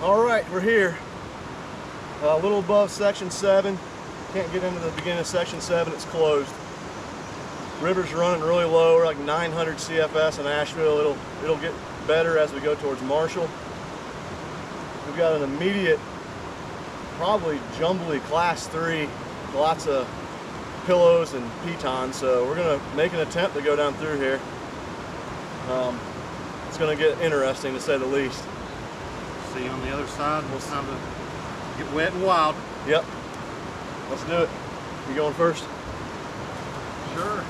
All right, we're here. A little above section 7. Can't get into the beginning of section 7, it's closed. River's running really low, we're like 900 CFS in Asheville. It'll get better as we go towards Marshall. We've got an immediate, probably jumbly class 3, lots of pillows and pitons, so we're gonna make an attempt to go down through here. It's gonna get interesting to say the least. See you on the other side. It's time to get wet and wild. Yep. Let's do it. You going first? Sure.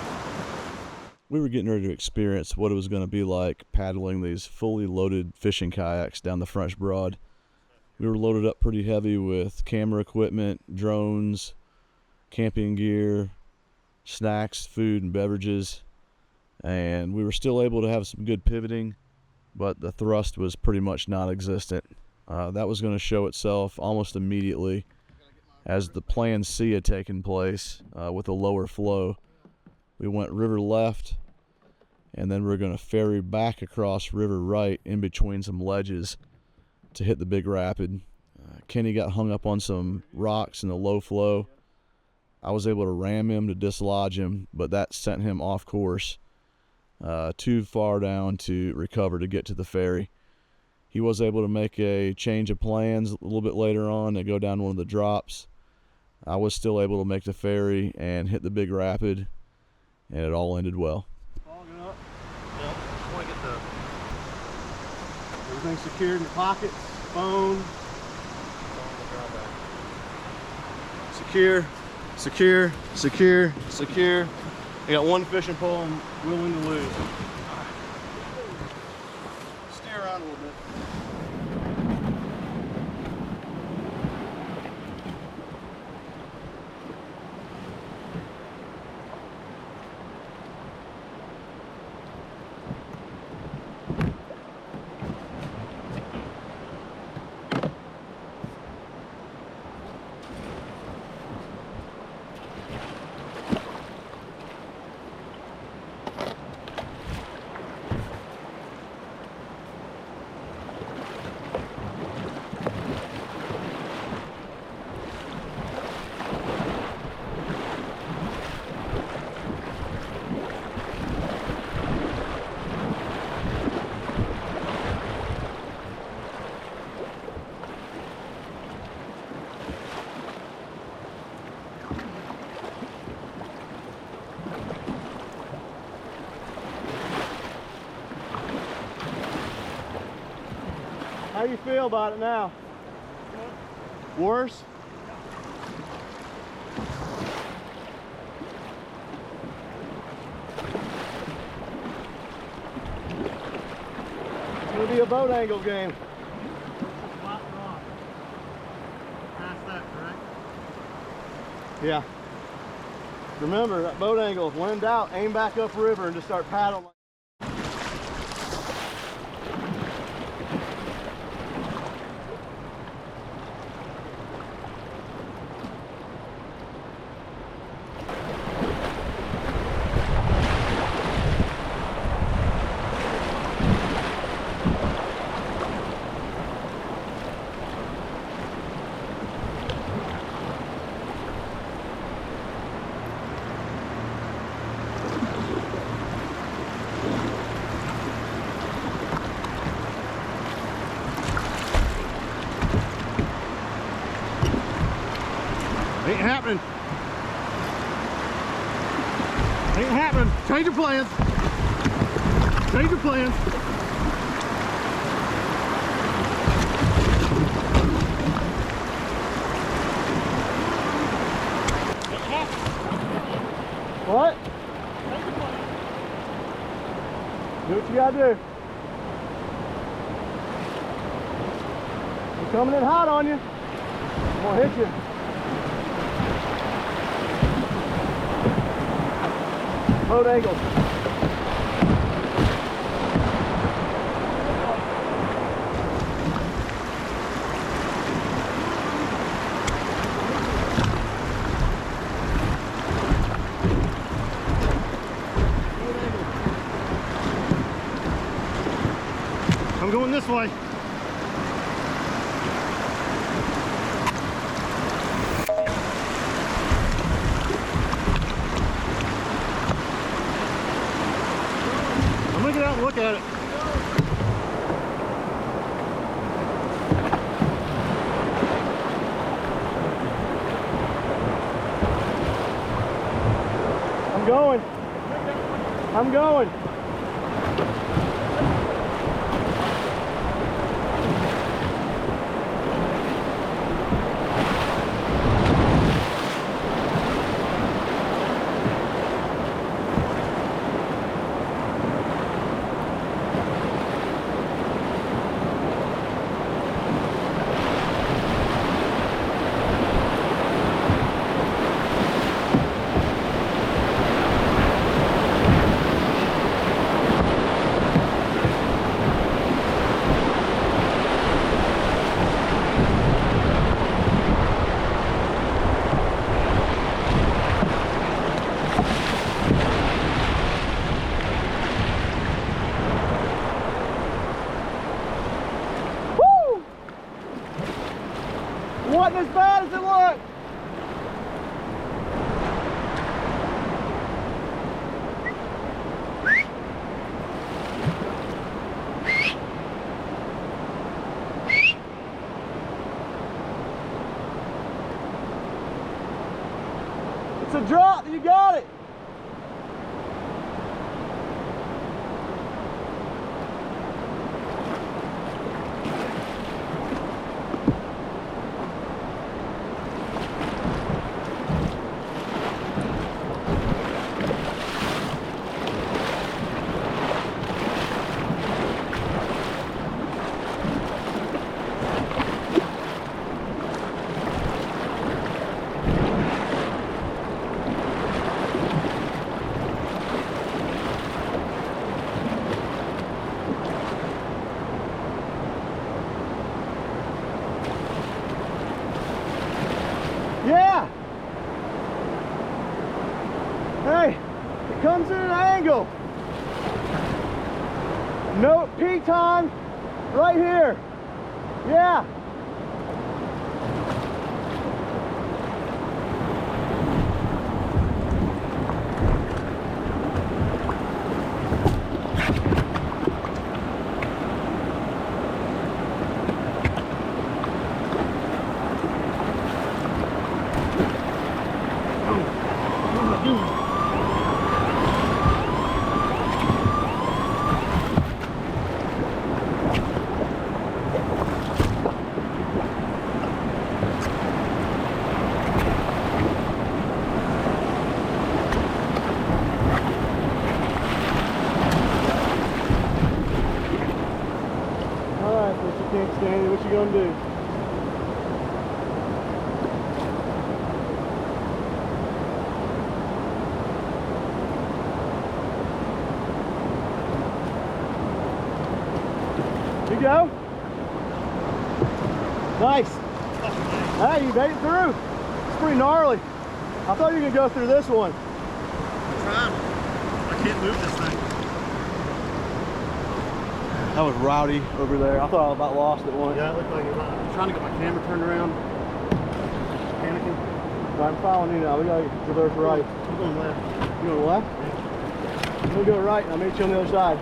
We were getting ready to experience what it was going to be like paddling these fully loaded fishing kayaks down the French Broad. We were loaded up pretty heavy with camera equipment, drones, camping gear, snacks, food, and beverages. And we were still able to have some good pivoting, but the thrust was pretty much non-existent. That was going to show itself almost immediately as the plan C had taken place with a lower flow. We went river left, and then we're going to ferry back across river right in between some ledges to hit the big rapid. Kenny got hung up on some rocks in the low flow. I was able to ram him to dislodge him, but that sent him off course too far down to recover to get to the ferry. He was able to make a change of plans a little bit later on and go down one of the drops. I was still able to make the ferry and hit the big rapid, and it all ended well. Fogging up. Yep. Just want to get everything secured in the pockets, phone. Secure, secure, secure, secure. I got one fishing pole I'm willing to lose. Steer around a little bit. How do you feel about it now? Worse? It's going to be a boat angle game. Past that, correct? Yeah. Remember, that boat angle, when in doubt, aim back upriver and just start paddling. Ain't happening. Ain't happening. Change your plans. Change your plans. What? Do what you gotta do. I'm coming in hot on you. I'm gonna hit you. Boat angle. I'm going this way. get out and look at it. I'm going. I'm going. Wasn't as bad as it looked. It's a drop, you got it. Yeah. Hey, it comes in an angle. No peak time right here. Yeah. Can't stand it. What you gonna do? You go. Nice. Hey, you made it through. It's pretty gnarly. I thought you were gonna go through this one. I'm trying. I can't move this thing. That was rowdy over there. I thought I about lost it once. Yeah, it looked like I'm trying to get my camera turned around. Panicking. I'm following you now. We gotta traverse right. I'm going left. You going left? Yeah. I'm gonna go right and I'll meet you on the other side.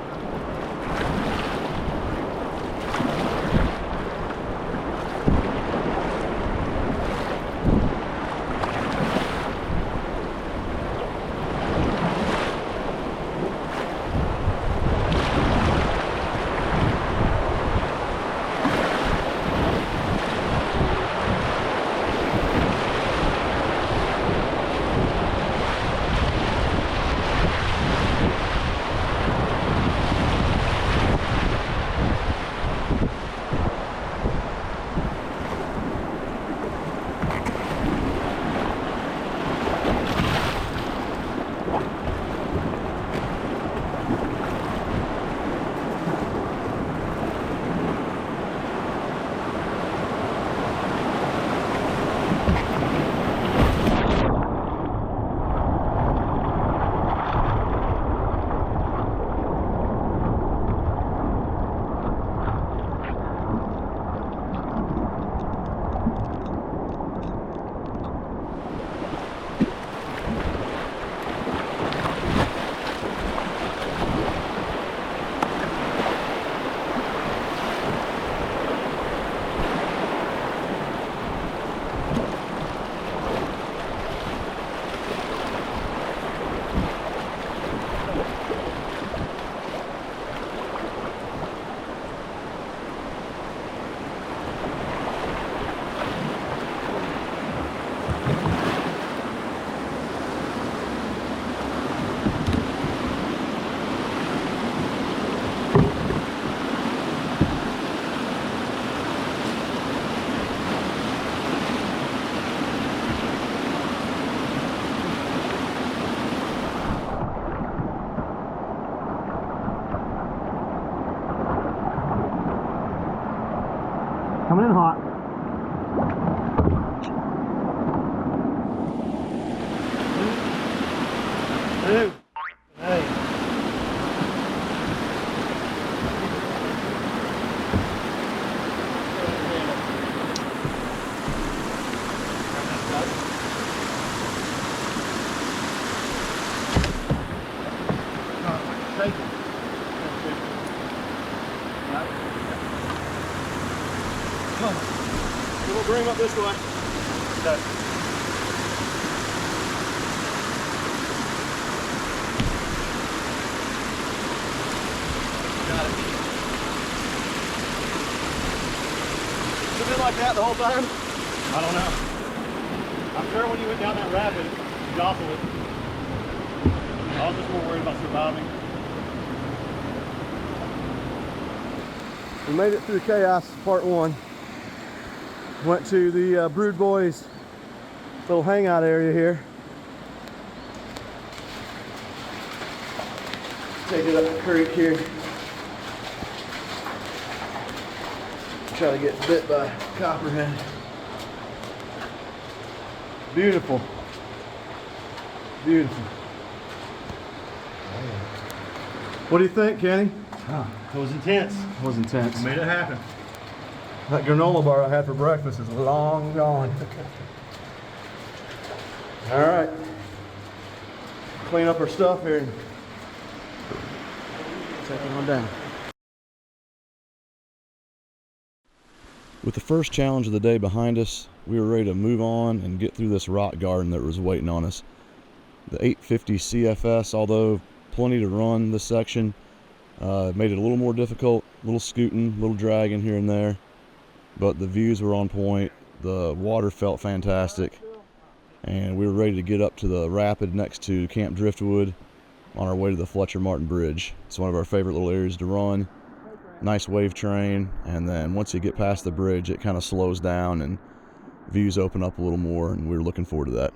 Coming in hot. Dude. Hey. Take it. We'll bring him up this way. Okay. Got it. Has it been like that the whole time? I don't know. I'm sure when you went down that rapid, you jostled it. I was just more worried about surviving. We made it through chaos part 1. Went to the Brood Boys little hangout area here. Take it up the creek here. Try to get bit by copperhead. Beautiful. Beautiful. What do you think, Kenny? It was intense. It was intense. Made it happen. That granola bar I had for breakfast is long gone. All right. Clean up our stuff here and take it on down. With the first challenge of the day behind us, we were ready to move on and get through this rock garden that was waiting on us. The 850 CFS, although plenty to run this section, made it a little more difficult, a little scooting, a little dragging here and there, but the views were on point, the water felt fantastic, and we were ready to get up to the rapid next to Camp Driftwood on our way to the Fletcher Martin Bridge. It's one of our favorite little areas to run. Nice wave train, and then once you get past the bridge, it kind of slows down and views open up a little more, and we were looking forward to that.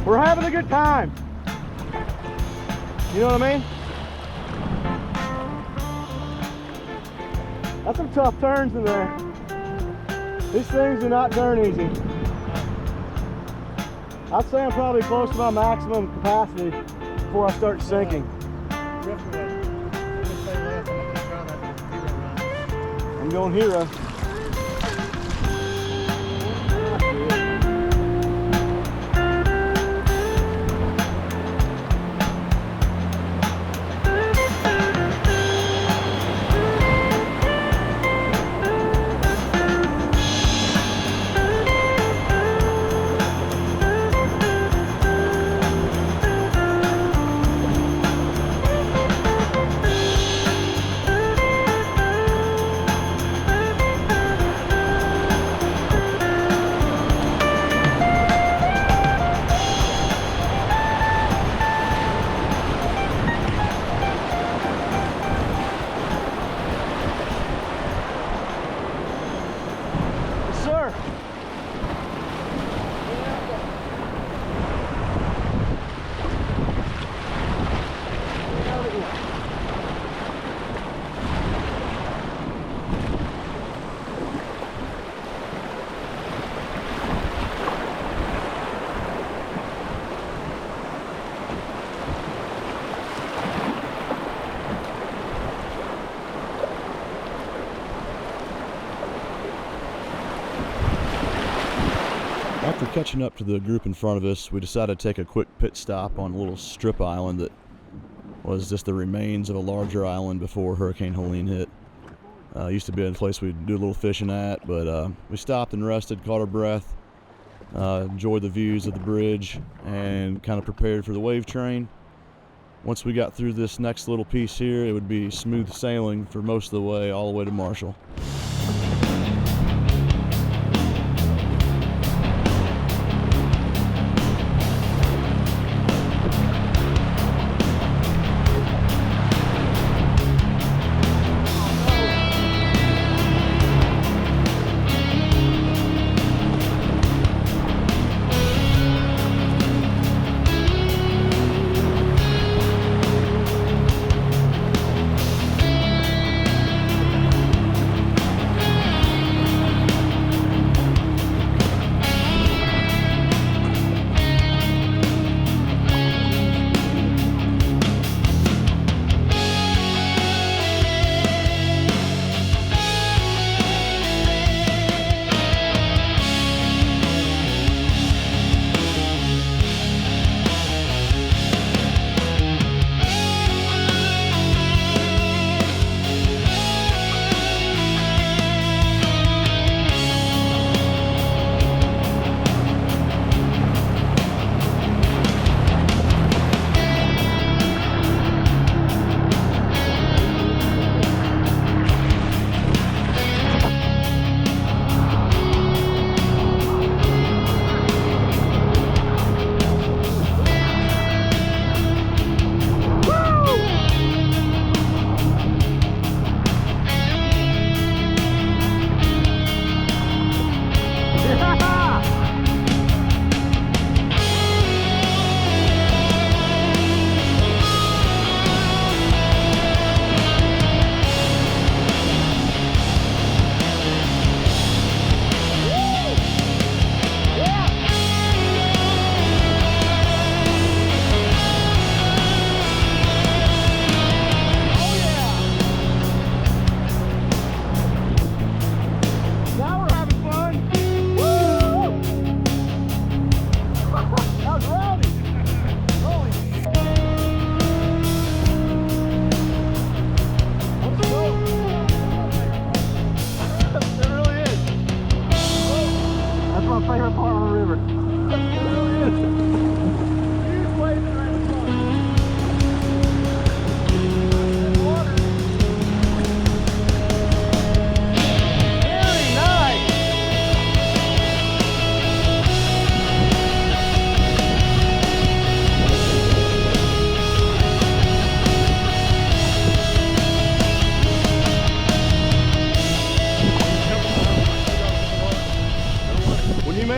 We're having a good time. You know what I mean? That's some tough turns in there. These things do not turn easy. I'd say I'm probably close to my maximum capacity before I start sinking. I'm going hero. After catching up to the group in front of us, we decided to take a quick pit stop on a little strip island that was just the remains of a larger island before Hurricane Helene hit. Used to be a place we'd do a little fishing at, but we stopped and rested, caught our breath, enjoyed the views of the bridge, and kind of prepared for the wave train. Once we got through this next little piece here, it would be smooth sailing for most of the way, all the way to Marshall.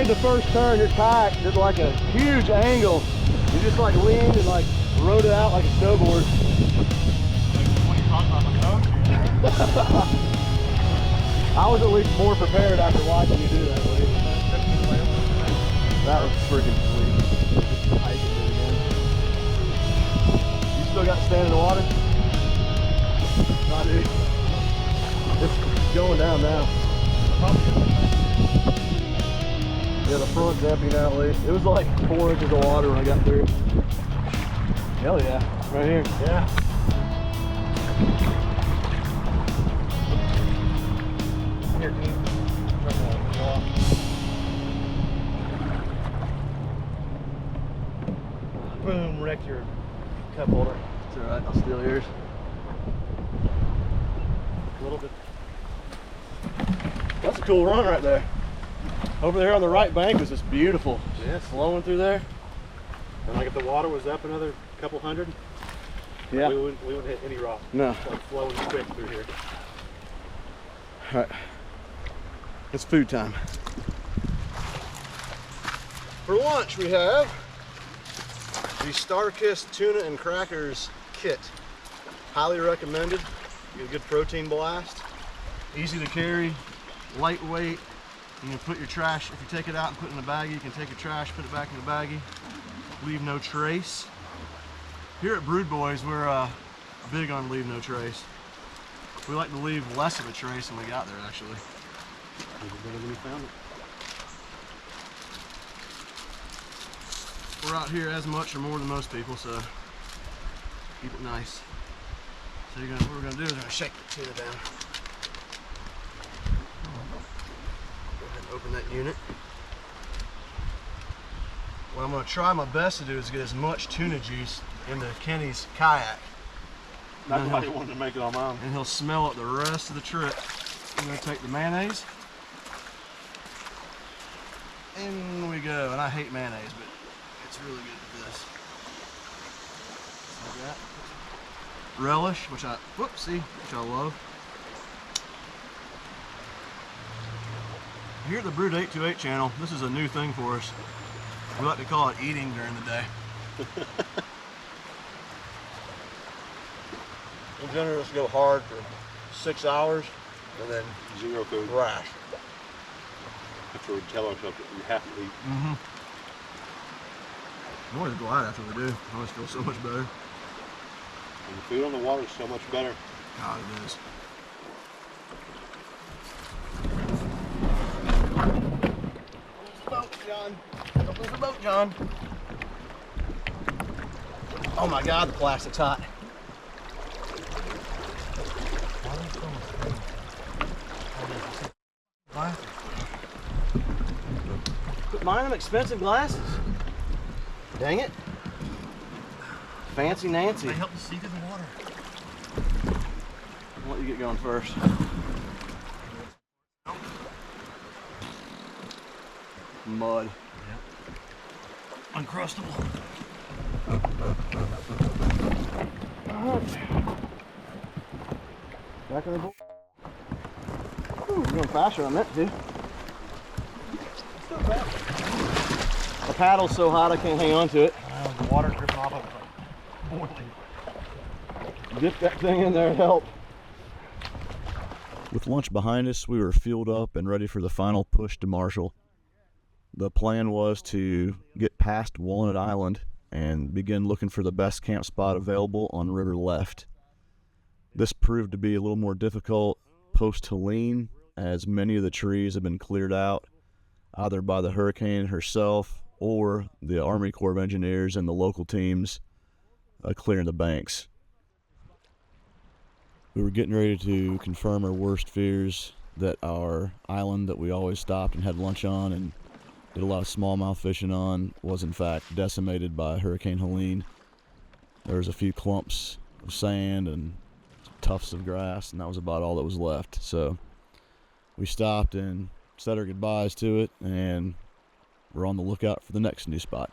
The first turn, your kayak did like a huge angle. You just like leaned and like Rode it out like a snowboard. I was at least more prepared after watching you do that, Lee. That was freaking sweet. I can do it again. You still got to stand in the water? Nah, dude. It's going down now. Yeah, the front's empty now, Lee. It was like 4 inches of water when I got through. Hell yeah. Right here. Yeah. Here, Dean. Boom, wrecked your cup holder. It's alright, I'll steal yours. A little bit. That's a cool run right there. Over there on the right bank was just beautiful. Yeah, Flowing through there. And like if the water was up another couple hundred, Yeah. we wouldn't hit any rock. No. It's like flowing quick through here. Alright. It's food time. For lunch we have the Star-Kissed tuna and crackers kit. Highly recommended. You get a good protein blast. Easy to carry, lightweight. You can put your trash, if you take it out and put it in a baggie, you can take your trash, put it back in the baggie. Leave no trace. Here at Brood Boys, we're big on leave no trace. We like to leave less of a trace than we got there, actually. Even better than we found it. We're out here as much or more than most people, so keep it nice. So what we're gonna do is we're gonna shake the tuna down. Go ahead and open that unit. What I'm gonna try my best to do is get as much tuna juice into Kenny's kayak. Not nobody wanted to make it on mine. And he'll smell it the rest of the trip. I'm gonna take the mayonnaise. In we go. And I hate mayonnaise, but it's really good with this. Like that. Relish, which I love. Here at the Brood 828 channel, this is a new thing for us. We like to call it eating during the day. We'll generally just go hard for 6 hours and then Zero food. crash. After we tell ourselves that we have to eat. Mm-hmm. I'm always glad after we do. I always feel so much better. And the food on the water is so much better. God, it is. Boat, John. Don't lose the boat, John. Oh my God, the plastic's hot. Quit buying them expensive glasses. Dang it. Fancy Nancy. They help you see through the water. I'll let you get going first. Mud. Yep. Uncrustable. Back on the board. Ooh, we're going faster on that, dude. Still fast. The paddle's so hot I can't hang on to it. The water dripping off of it. Boiling. Dip that thing in there and help. With lunch behind us, we were fueled up and ready for the final push to Marshall. The plan was to get past Walnut Island and begin looking for the best camp spot available on river left. This proved to be a little more difficult post Helene, as many of the trees have been cleared out either by the hurricane herself or the Army Corps of Engineers and the local teams clearing the banks. We were getting ready to confirm our worst fears that our island that we always stopped and had lunch on and did a lot of smallmouth fishing on was in fact decimated by Hurricane Helene. There was a few clumps of sand and tufts of grass, and that was about all that was left. So we stopped and said our goodbyes to it, and we're on the lookout for the next new spot.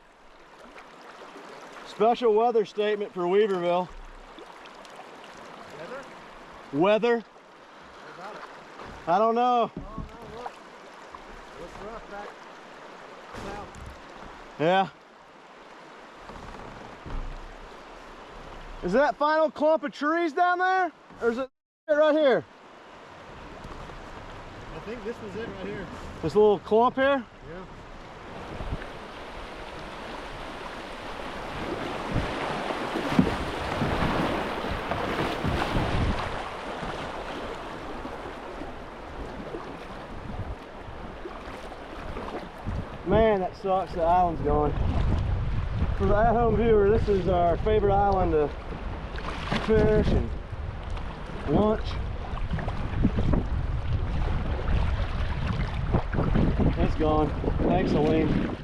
Special weather statement for Weaverville. Weather? What about it? I don't know. Oh, no, look. Looks rough back south. Yeah. Is that final clump of trees down there? Or is it right here? I think this was it right here. This little clump here? Yeah. Man, that sucks. The island's gone. For the at-home viewer, this is our favorite island to fish and lunch. It's gone. Thanks, Helene.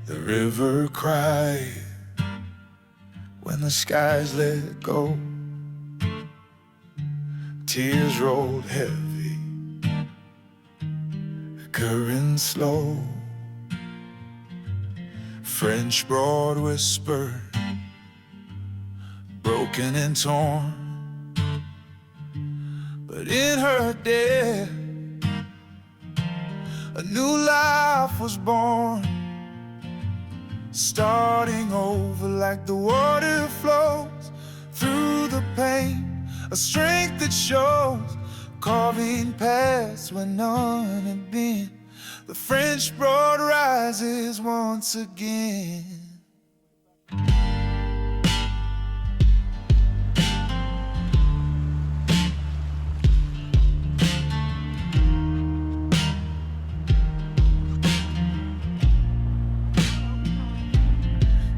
The river cried when the skies let go. Tears rolled heavy, current slow. French Broad whispered, broken and torn. But in her death, a new life was born. Starting over like the water flows through the pain, a strength that shows, carving paths where none had been. The French Broad rises once again.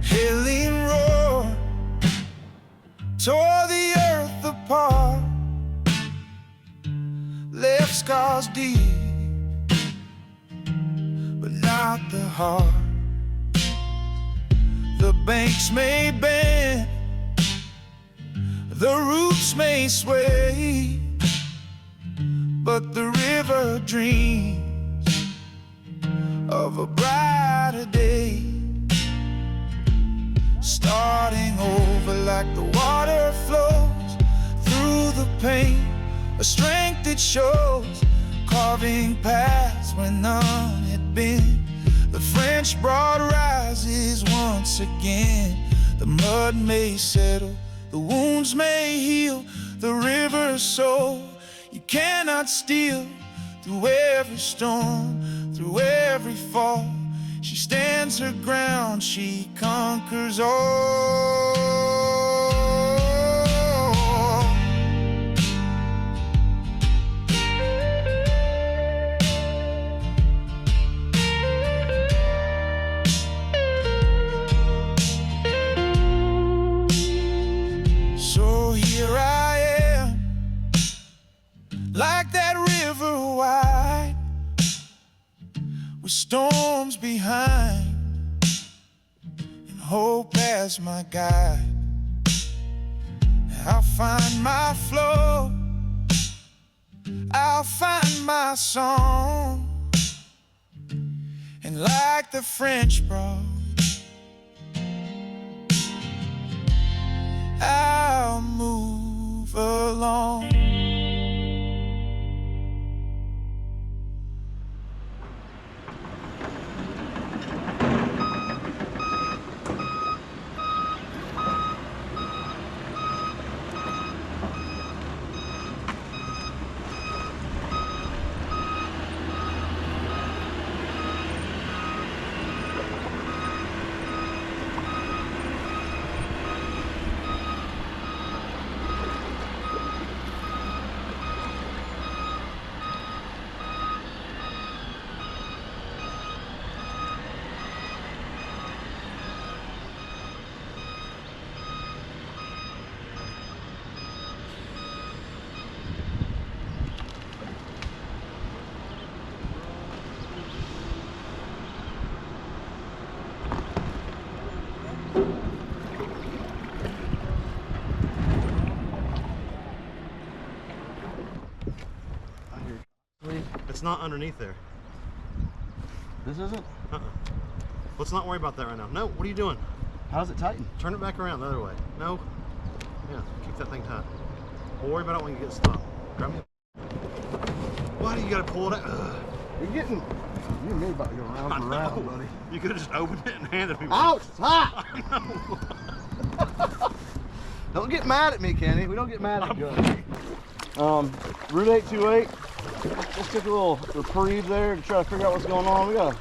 Helene roared, tore the earth apart, left scars deep, but not the heart. The banks may bend, the roots may sway, but the river dreams of a brighter day. Starting over like the water flows through the pain, a strength that shows, carving paths where none had been. The French Broad rises once again. The mud may settle, the wounds may heal, the river's soul you cannot steal. Through every storm, through every fall, she stands her ground, she conquers all. So here I am, like that river wide, with storms behind and hope as my guide. I'll find my flow, I'll find my song, and like the French Broad, I'll move along. It's not underneath there. This isn't? Let's not worry about that right now. No, what are you doing? How's it tighten? Turn it back around the other way. No. Yeah, keep that thing tight. Don't worry about it when you get stopped. Grab me. Why do you gotta pull it out? You're getting. You and me about to go round for round, buddy. You could have just opened it and handed me one. Ouch! It's hot! Don't get mad at me, Kenny. We don't get mad at you. Route 828. Let's take a little reprieve there to try to figure out what's going on. We got a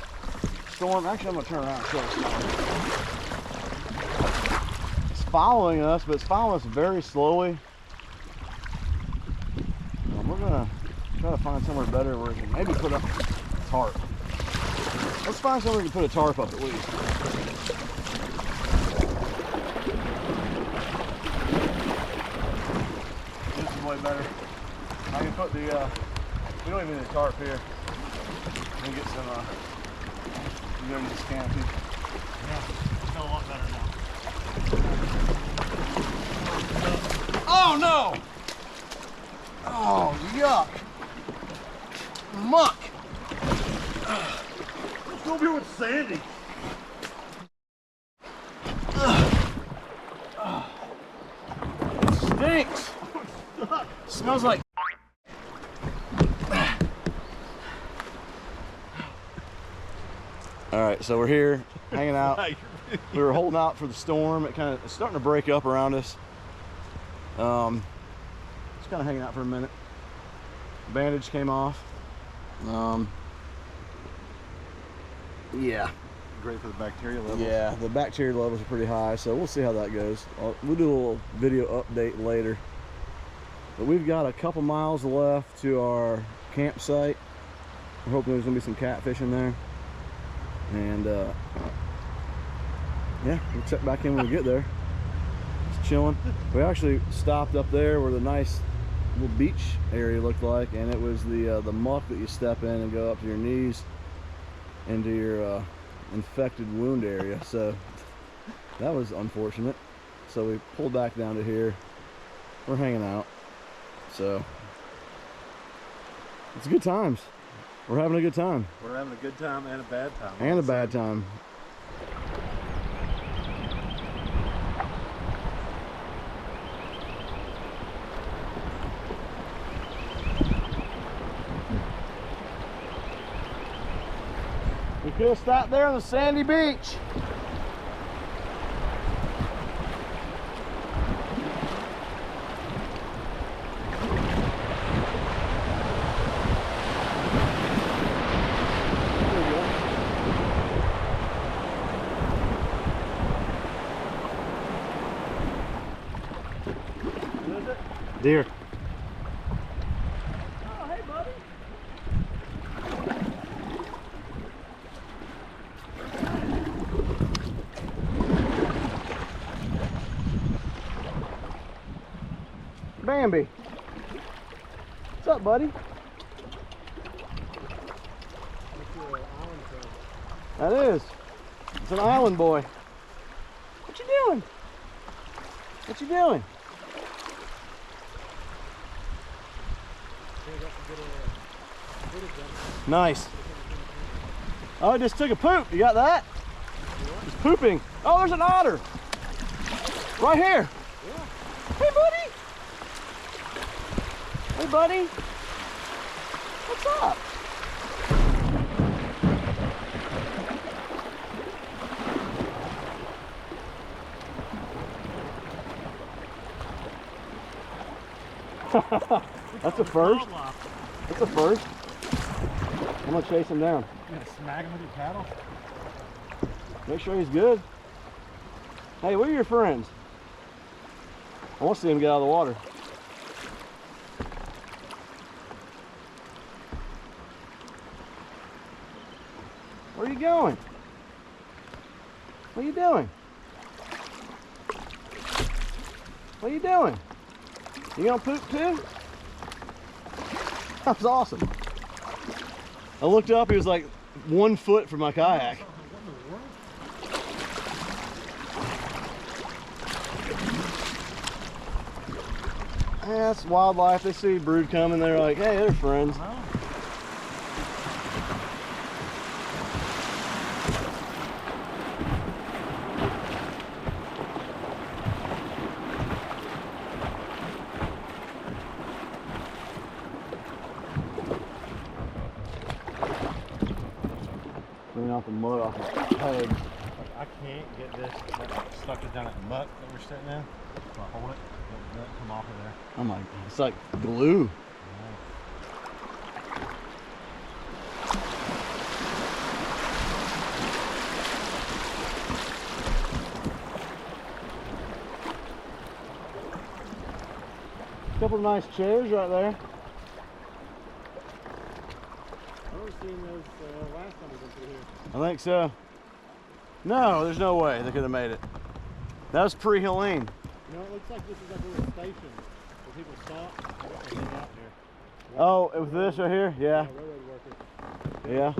storm. Actually, I'm gonna turn around and show us. It's following us, but it's following us very slowly. We're gonna try to find somewhere better where we can maybe put up a tarp. Let's find somewhere we can put a tarp up at least. This is way better. I can put the, we don't even need a tarp here. We can get some, you go to this canopy. Yeah, it's a lot better now. Oh no! Oh, yuck! Muck! Let's go over here with Sandy. Stinks! Smells like. All right, so we're here hanging out. We were holding out for the storm. It's starting to break up around us. Just kind of hanging out for a minute. Bandage came off. Yeah. Great for the bacteria levels. Yeah, the bacteria levels are pretty high, so we'll see how that goes. We'll do a little video update later. But we've got a couple miles left to our campsite. We're hoping there's gonna be some catfish in there. And yeah, we'll check back in when we get there. Just chilling. We actually stopped up there where the nice little beach area looked like, and it was the muck that you step in and go up to your knees into your infected wound area. So that was unfortunate. So we pulled back down to here. We're hanging out. So it's good times. We're having a good time. We're having a good time and a bad time. And a bad time. We could have stopped there on the sandy beach. Deer. Oh, hey, buddy. Bambi. What's up, buddy? That is. It's an island boy. What you doing? What you doing? Nice. Oh, I just took a poop. You got that? He's pooping. Oh, there's an otter. Right here. Yeah. Hey, buddy. Hey, buddy. What's up? That's a first. That's a first. I'm gonna chase him down. You gonna smack him with your paddle? Make sure he's good. Hey, where are your friends? I want to see him get out of the water. Where are you going? What are you doing? What are you doing? You gonna poop too? That was awesome. I looked up, he was like 1 foot from my kayak. Yeah, that's wildlife. They see brood coming, they're like, hey, they're friends. load off the peg. I can't get this stuck down at the muck that we're sitting in. If I hold it, it'll come off of there. Oh my, it's like glue. Couple of nice chairs right there. I was seeing those last time we went through here. I think so. No, there's no way they could have made it. That was pre-Helene. You know, it looks like this is like a little station where people stop and hang out here. Oh, it was this right here? Yeah. Railroad workers. Yeah.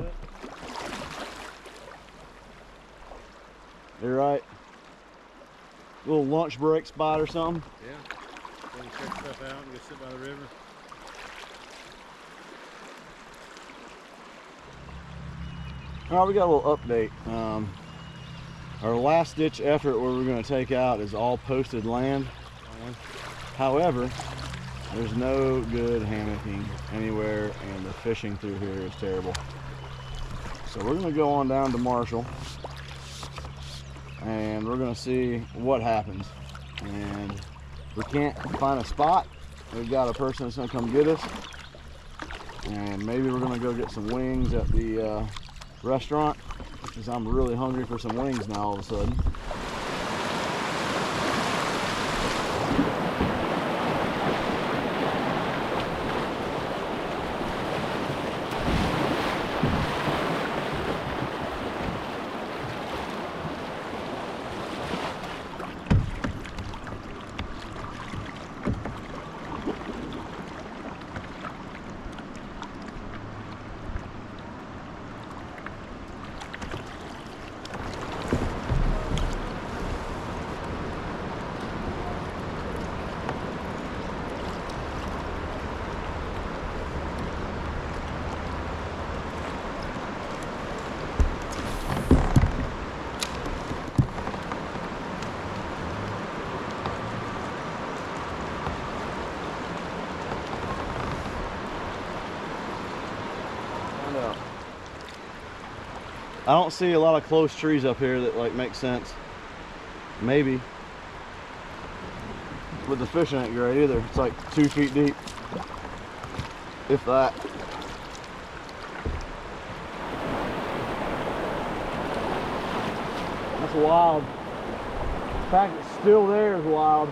You're right. Little lunch break spot or something. Yeah. Go and check stuff out and go sit by the river. All right, we got a little update. Our last ditch effort where we're going to take out is all posted land. However, there's no good hammocking anywhere and the fishing through here is terrible. So we're going to go on down to Marshall and we're going to see what happens. And we can't find a spot. We've got a person that's going to come get us. And maybe we're going to go get some wings at the restaurant, because I'm really hungry for some wings now all of a sudden. I don't see a lot of close trees up here that like make sense. Maybe. But the fish ain't great either. It's like 2 feet deep. If that. That's wild. The fact it's still there is wild.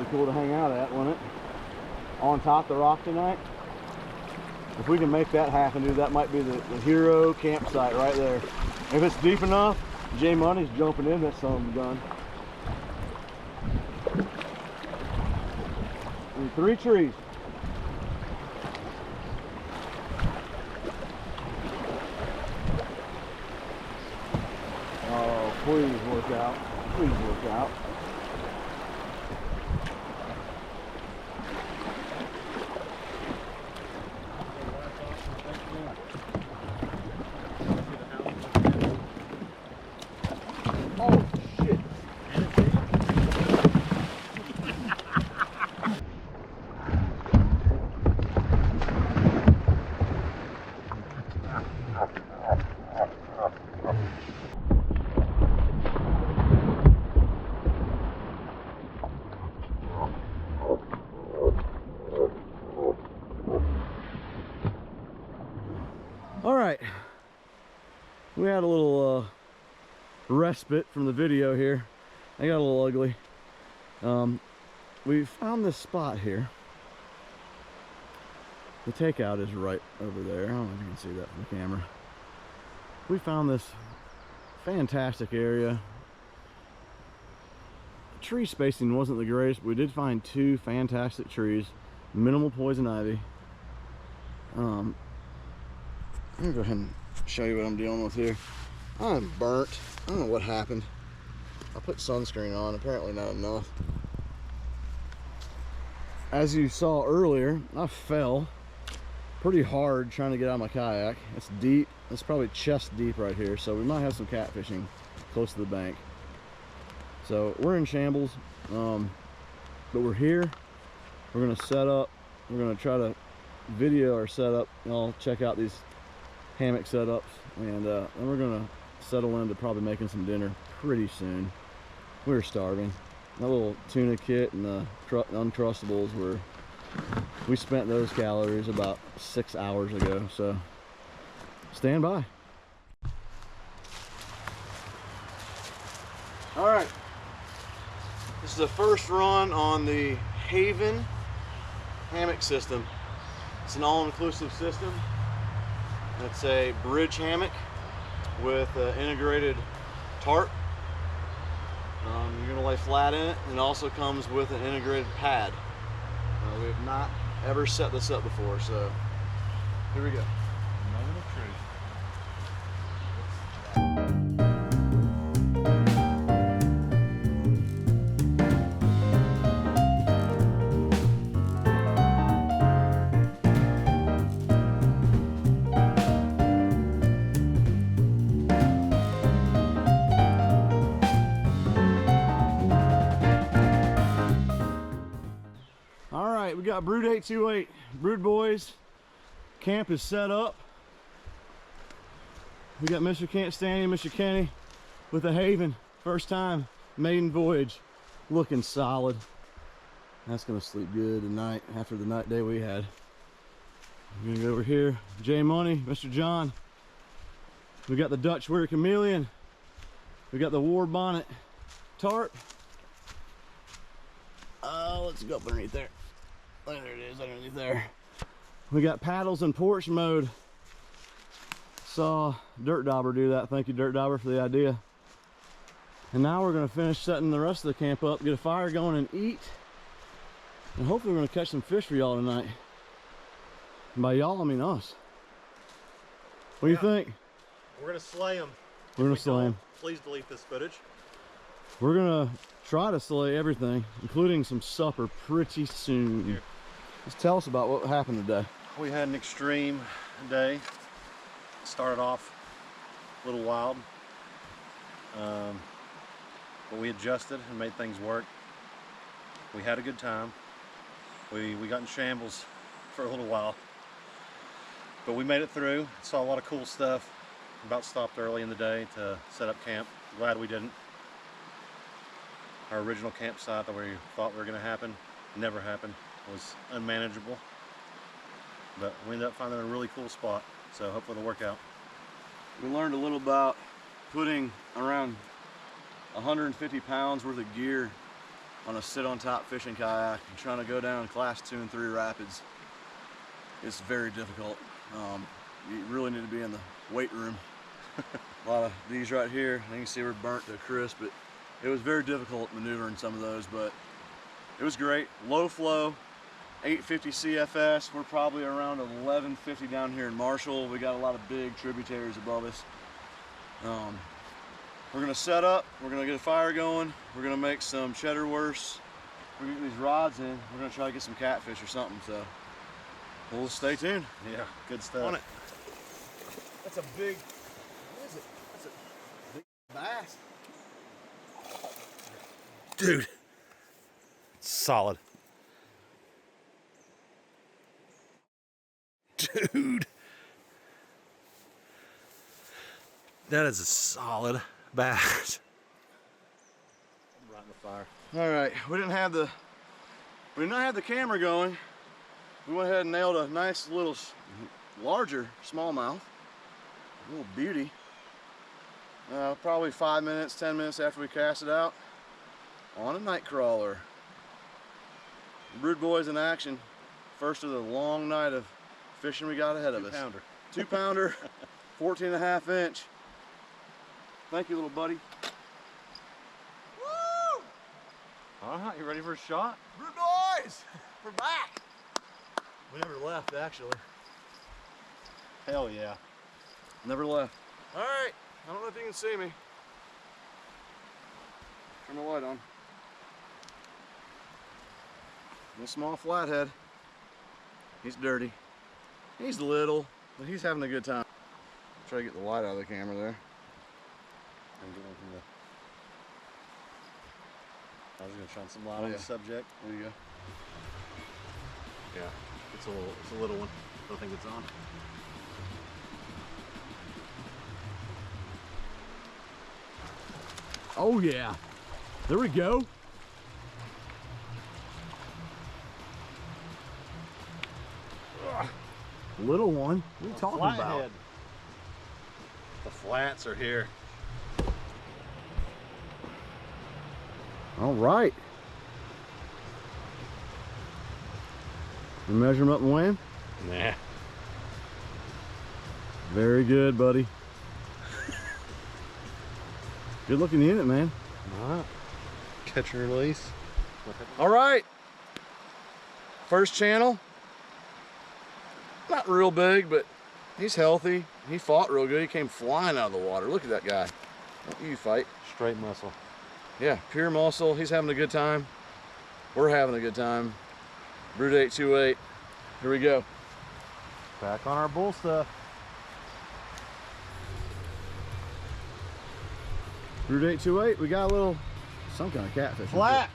Cool to hang out at, wouldn't it? On top of the rock tonight. If we can make that happen, dude, that might be the hero campsite right there. If it's deep enough, J Money's jumping in that son of a gun. And 3 trees. Oh, please work out. Please work out. Alright, we had a little respite from the video here. I got a little ugly. We found this spot here. The takeout is right over there. I don't know if you can see that from the camera. We found this fantastic area. The tree spacing wasn't the greatest, but we did find 2 fantastic trees, minimal poison ivy. I'm gonna go ahead and show you what I'm dealing with here. I'm burnt. I don't know what happened. I put sunscreen on, apparently not enough. As you saw earlier, I fell pretty hard trying to get out of my kayak. It's deep. It's probably chest deep right here, so we might have some catfishing close to the bank. So we're in shambles. But we're here. We're gonna set up. We're gonna try to video our setup. I'll check out these hammock setups, and then we're gonna settle into probably making some dinner pretty soon. We're starving. That little tuna kit and the Uncrustables we spent those calories about 6 hours ago, so stand by. All right, this is the first run on the Haven hammock system. It's an all-inclusive system. It's a bridge hammock with an integrated tarp. You're gonna lay flat in it, and it also comes with an integrated pad. We have not ever set this up before, so here we go. Moment of truth. We got Brood 828, Brood Boys. Camp is set up. We got Mr. Can't Stand You, Mr. Kenny with the Haven. First time, maiden voyage. Looking solid. That's gonna sleep good tonight after the night day we had. We're gonna go over here. J Money, Mr. John. We got the Dutch Weird Chameleon. We got the War Bonnet tarp. Let's go up underneath there. There it is, underneath there. We got paddles in porch mode. Saw Dirt Dauber do that. Thank you, Dirt Dauber, for the idea. And now we're gonna finish setting the rest of the camp up, get a fire going and eat. And hopefully we're gonna catch some fish for y'all tonight. And by y'all, I mean us. What do you think? We're gonna slay them. We're gonna slay them. Please delete this footage. We're gonna try to slay everything, including some supper pretty soon. Here. Just tell us about what happened today. We had an extreme day. Started off a little wild, but we adjusted and made things work. We had a good time. We got in shambles for a little while, but we made it through. Saw a lot of cool stuff. About stopped early in the day to set up camp. Glad we didn't. Our original campsite that we thought were going to happen never happened. It was unmanageable, but we ended up finding a really cool spot, so hopefully it'll work out. We learned a little about putting around 150 pounds worth of gear on a sit-on-top fishing kayak and trying to go down class 2 and 3 rapids. It's very difficult. You really need to be in the weight room. A lot of these right here, you can see we're burnt to a crisp, but it was very difficult maneuvering some of those, but it was great. Low flow, 850 CFS. We're probably around 1150 down here in Marshall. We got a lot of big tributaries above us. We're gonna set up, we're gonna get a fire going, we're gonna make some cheddar wursts, we're gonna get these rods in, we're gonna try to get some catfish or something, so we'll stay tuned. Yeah, good stuff. On it. That's a big, what is it? That's a big bass. Dude, solid. Dude, that is a solid bass. I'm right in the fire. All right, we did not have the camera going. We went ahead and nailed a nice little larger smallmouth, a little beauty. Probably 5 minutes, 10 minutes after we cast it out, on a night crawler. Brood Boys in action. First of the long night of fishing we got ahead of us. 2-pounder. 2-pounder, 14.5 inch. Thank you, little buddy. Woo! All right, you ready for a shot? Brood Boys, we're back. We never left, actually. Hell yeah. Never left. All right, I don't know if you can see me. Turn the light on. A small flathead. He's dirty. He's little, but he's having a good time. Try to get the light out of the camera there. I'm getting from the... was gonna shine some light on the subject. There you go. Yeah, it's a little one. I don't think it's on. Oh yeah. There we go. Little one. What are you talking about? Flathead. The flats are here. All right. You measure him up and weigh him? Nah. Very good, buddy. Good looking unit, man. All right. Catch and release. All right. First channel. Not real big, but he's healthy. He fought real good. He came flying out of the water. Look at that guy. Don't you fight. Straight muscle. Yeah, pure muscle. He's having a good time. We're having a good time. Brood 828. Here we go. Back on our bull stuff. Brood 828, we got a little, some kind of catfish. Flat.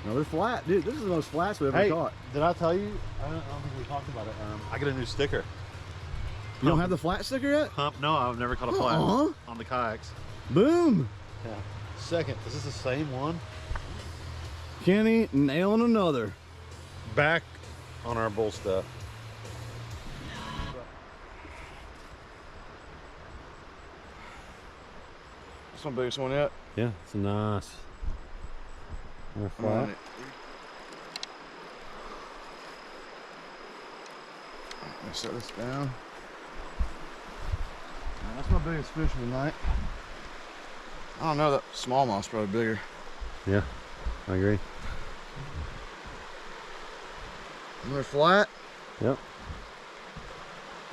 No, they're flat. Dude, this is the most flats we've ever caught. Did I tell you? I don't think we talked about it. I get a new sticker. You don't have the flat sticker yet? No, I've never caught a flat on the kayaks. Boom. Yeah. Second, is this the same one? Kenny nailing another. Back on our bull stuff. This one biggest one yet? Yeah, it's nice. They're flat. All right. Let me set this down. That's my biggest fish of the night. I don't know, that smallmouth's probably bigger. Yeah, I agree. Another flat. Yep.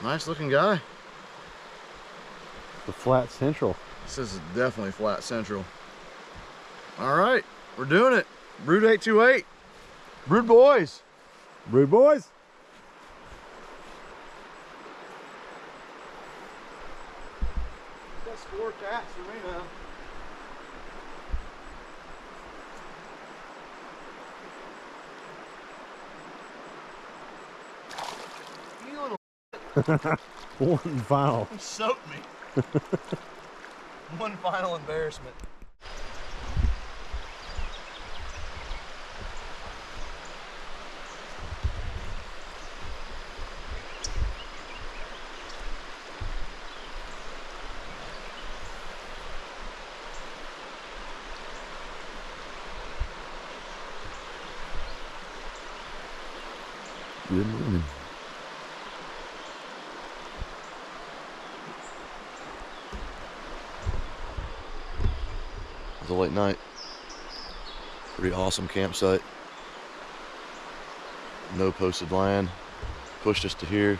Nice looking guy. The flat central. This is definitely flat central. All right, we're doing it. Brood 828. Brood boys. Brood boys. That's 4 cats for me now. You little One final. soaked me. One final embarrassment. Good morning. It was a late night. Pretty awesome campsite. No posted land. Pushed us to here.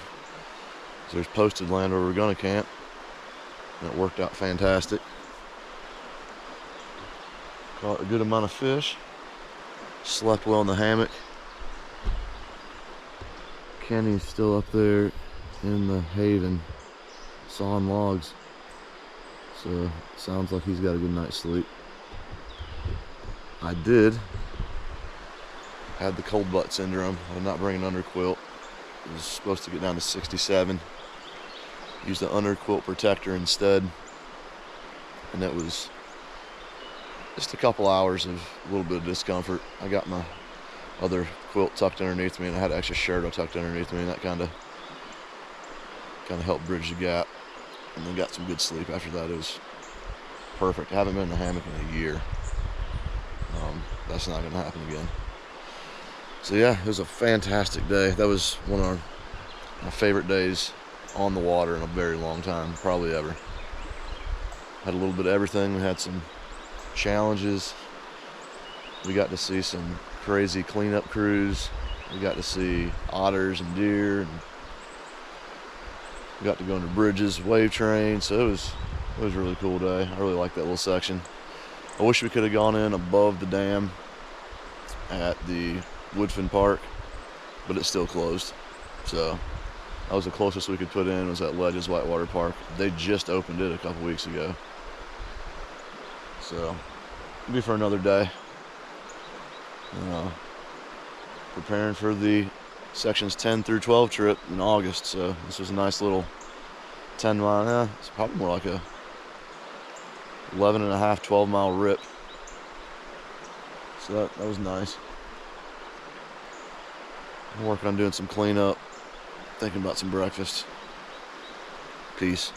So there's posted land where we're gonna camp. And it worked out fantastic. Caught a good amount of fish. Slept well in the hammock. Kenny's still up there in the haven sawing logs. So sounds like he's got a good night's sleep. I had the cold butt syndrome. I did not bring an under quilt. It was supposed to get down to 67. Used the under quilt protector instead. And it was just a couple hours of a little bit of discomfort. I got my other quilt tucked underneath me and I had an extra shirt tucked underneath me, and that kind of helped bridge the gap. And then got some good sleep after that. It was perfect. I haven't been in the hammock in a year. That's not gonna happen again. So yeah, it was a fantastic day. That was one of my favorite days on the water in a very long time, probably ever. Had a little bit of everything. We had some challenges. We got to see some crazy cleanup crews. We got to see otters and deer, and we got to go into bridges, wave train. So it was a really cool day. I really liked that little section. I wish we could have gone in above the dam at the Woodfin Park, but it's still closed. So that was the closest we could put in, was at Ledges Whitewater Park. They just opened it a couple weeks ago. So it'll be for another day. Preparing for the sections 10 through 12 trip in August, so this was a nice little 10 mile, it's probably more like a 11 and a half, 12 mile rip. So that was nice. I'm working on doing some cleanup, thinking about some breakfast. Peace.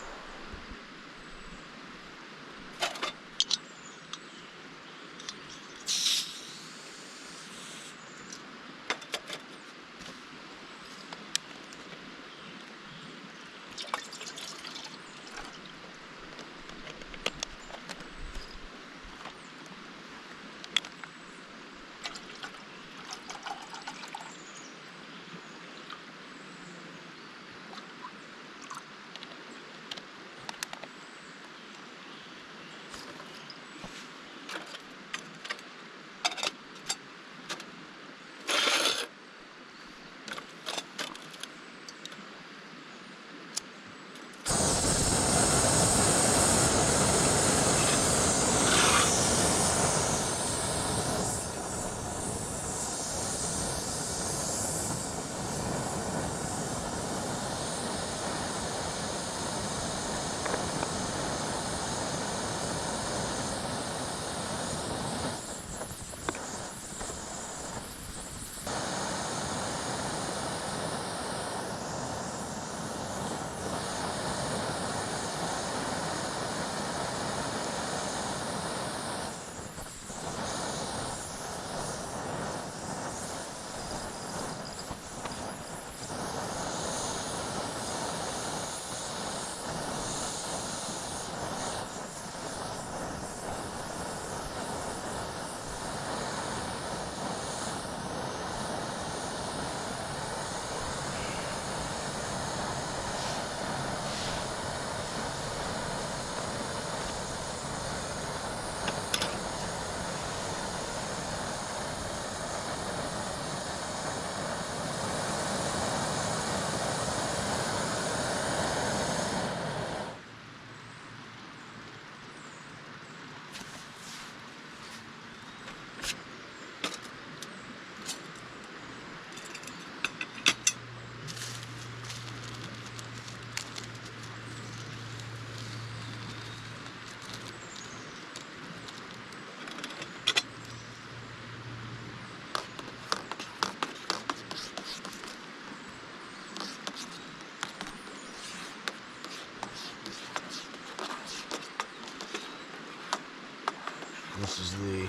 This is the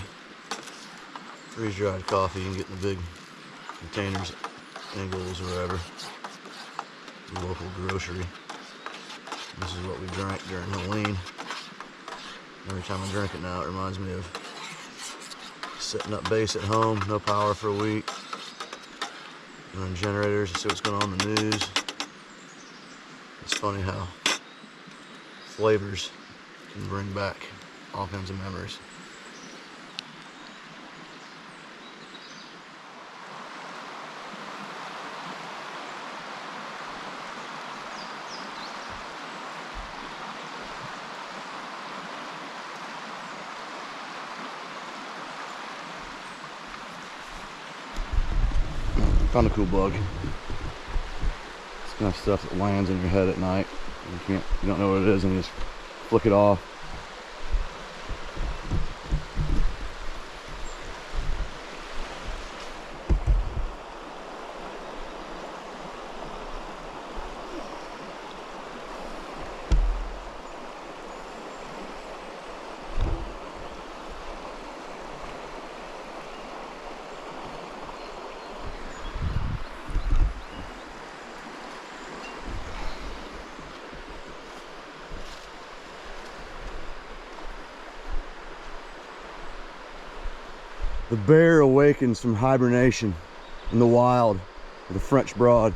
freeze-dried coffee you can get in the big containers at Ingles or wherever. The local grocery. This is what we drank during Helene. Every time I drink it now, it reminds me of setting up base at home, no power for a week, running generators to see what's going on in the news. It's funny how flavors can bring back all kinds of memories. Found a cool bug. It's kind of stuff that lands in your head at night. You don't know what it is, and you just flick it off. The bear awakens from hibernation in the wild of the French Broad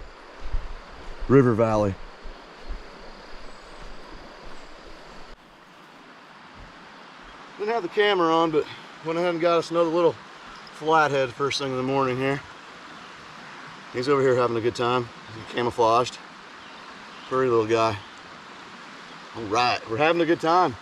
River Valley. Didn't have the camera on, but went ahead and got us another little flathead first thing in the morning here. He's over here having a good time. He's camouflaged. Pretty little guy. All right, we're having a good time.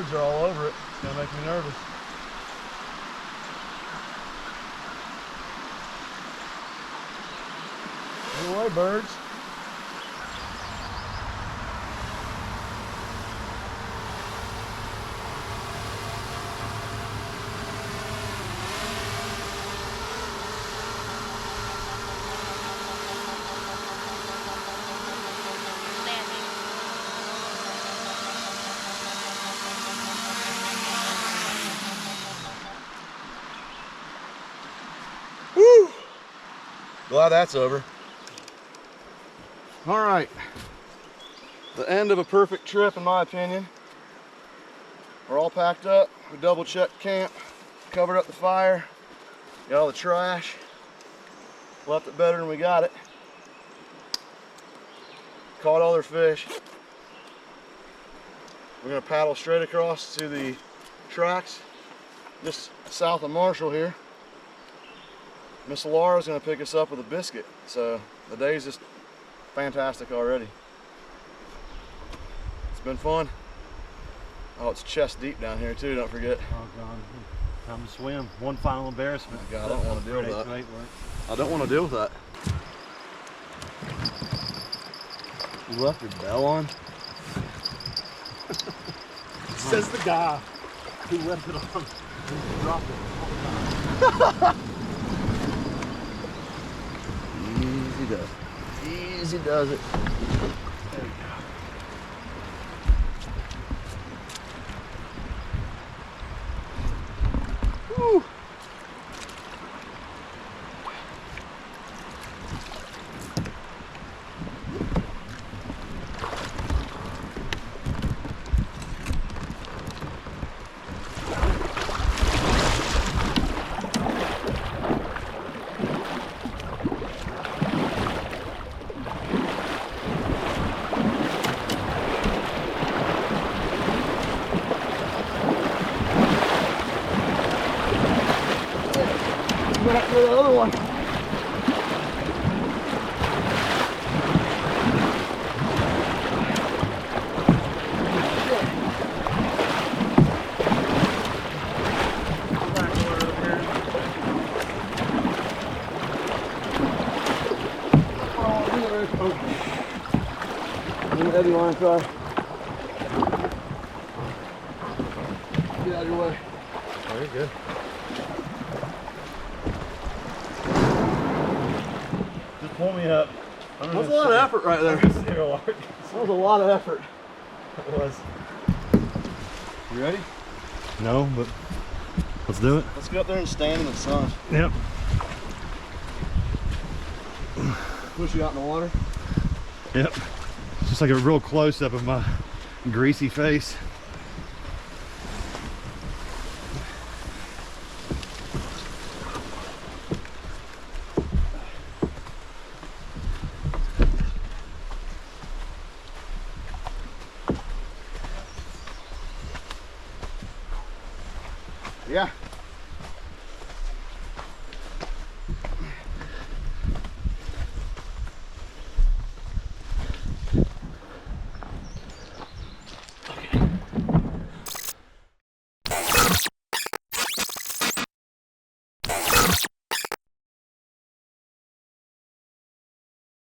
birds are all over it. It's gonna make me nervous. Get away, birds. Woo! Glad that's over. All right, the end of a perfect trip in my opinion. We're all packed up, we double checked camp, covered up the fire, got all the trash, left it better than we got it. Caught all their fish. We're gonna paddle straight across to the tracks just south of Marshall here. Miss Laura's gonna pick us up with a biscuit, so the day's just fantastic already. It's been fun. Oh, it's chest deep down here too, don't forget. Oh God, time to swim. One final embarrassment. Oh, God, I don't want to deal with that. I don't want to deal with that. You left your bell on? Says the guy who left it on and dropped it. Easy does it. Easy does it. There we go. Woo. Went up to the other one. Heavy line fry. Get out of your way. Oh, you're good. Just pull me up. That was a lot of effort right there. That was a lot of effort. It was. You ready? No, but let's do it. Let's go up there and stand in the sun. Yep. Push you out in the water. Yep. Just like a real close up of my greasy face. Yeah.